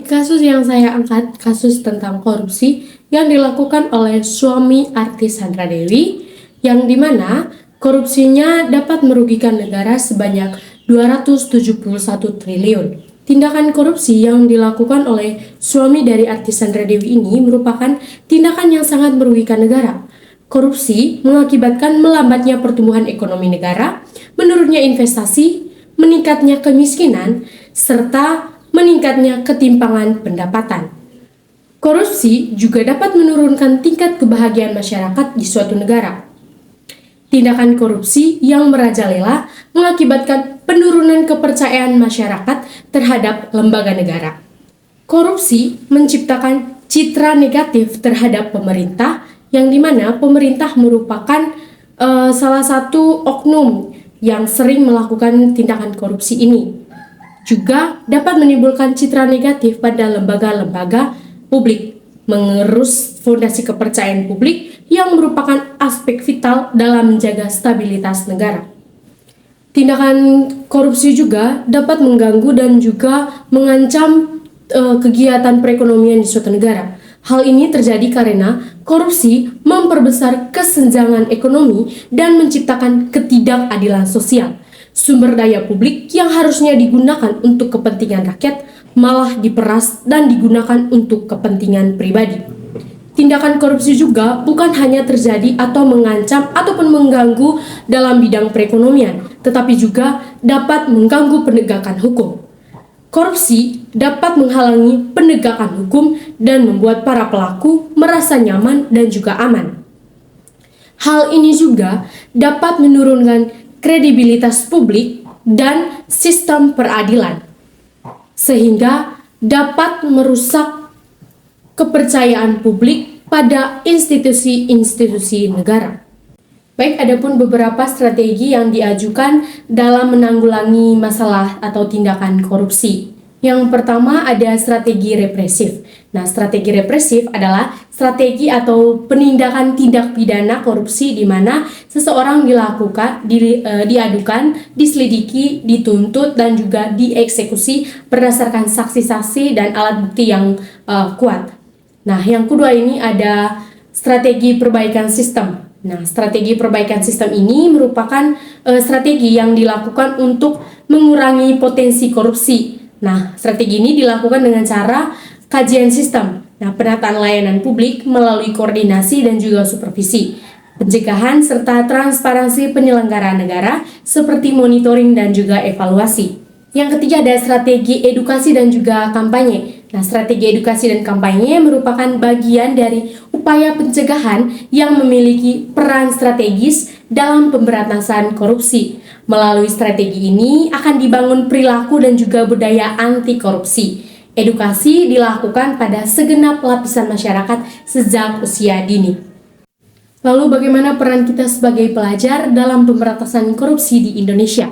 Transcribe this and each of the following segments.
kasus yang saya angkat, kasus tentang korupsi yang dilakukan oleh suami artis Sandra Dewi, yang dimana korupsinya dapat merugikan negara sebanyak 271 triliun. Tindakan korupsi yang dilakukan oleh suami dari artis Sandra Dewi ini merupakan tindakan yang sangat merugikan negara. Korupsi mengakibatkan melambatnya pertumbuhan ekonomi negara, menurunnya investasi, meningkatnya kemiskinan, serta meningkatnya ketimpangan pendapatan. Korupsi juga dapat menurunkan tingkat kebahagiaan masyarakat di suatu negara. Tindakan korupsi yang merajalela mengakibatkan penurunan kepercayaan masyarakat terhadap lembaga negara. Korupsi menciptakan citra negatif terhadap pemerintah, yang dimana pemerintah merupakan salah satu oknum yang sering melakukan tindakan korupsi ini. Juga dapat menimbulkan citra negatif pada lembaga-lembaga publik, mengerus fondasi kepercayaan publik yang merupakan aspek vital dalam menjaga stabilitas negara. Tindakan korupsi juga dapat mengganggu dan juga mengancam kegiatan perekonomian di suatu negara. Hal ini terjadi karena korupsi memperbesar kesenjangan ekonomi dan menciptakan ketidakadilan sosial. Sumber daya publik yang harusnya digunakan untuk kepentingan rakyat malah diperas dan digunakan untuk kepentingan pribadi. Tindakan korupsi juga bukan hanya terjadi atau mengancam ataupun mengganggu dalam bidang perekonomian, tetapi juga dapat mengganggu penegakan hukum. Korupsi dapat menghalangi penegakan hukum dan membuat para pelaku merasa nyaman dan juga aman. Hal ini juga dapat menurunkan kredibilitas publik dan sistem peradilan, sehingga dapat merusak kepercayaan publik pada institusi-institusi negara. Baik, adapun beberapa strategi yang diajukan dalam menanggulangi masalah atau tindakan korupsi. Yang pertama ada strategi represif. Nah, strategi represif adalah strategi atau penindakan tindak pidana korupsi di mana seseorang diadukan, diselidiki, dituntut, dan juga dieksekusi berdasarkan saksi-saksi dan alat bukti yang kuat. Nah, yang kedua ini ada strategi perbaikan sistem. Nah, strategi perbaikan sistem ini merupakan strategi yang dilakukan untuk mengurangi potensi korupsi. Nah, strategi ini dilakukan dengan cara kajian sistem, penataan layanan publik melalui koordinasi dan juga supervisi, pencegahan serta transparansi penyelenggaraan negara seperti monitoring dan juga evaluasi. Yang ketiga ada strategi edukasi dan juga kampanye. Nah, strategi edukasi dan kampanye merupakan bagian dari upaya pencegahan yang memiliki peran strategis dalam pemberantasan korupsi. Melalui strategi ini akan dibangun perilaku dan juga budaya anti korupsi. Edukasi dilakukan pada segenap lapisan masyarakat sejak usia dini. Lalu bagaimana peran kita sebagai pelajar dalam pemberantasan korupsi di Indonesia?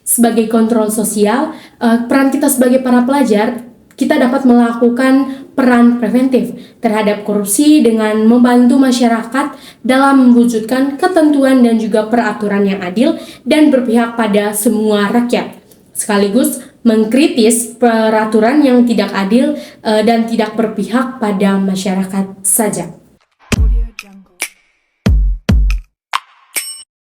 Sebagai kontrol sosial, peran kita sebagai para pelajar, kita dapat melakukan peran preventif terhadap korupsi dengan membantu masyarakat dalam mewujudkan ketentuan dan juga peraturan yang adil dan berpihak pada semua rakyat, sekaligus mengkritis peraturan yang tidak adil dan tidak berpihak pada masyarakat saja.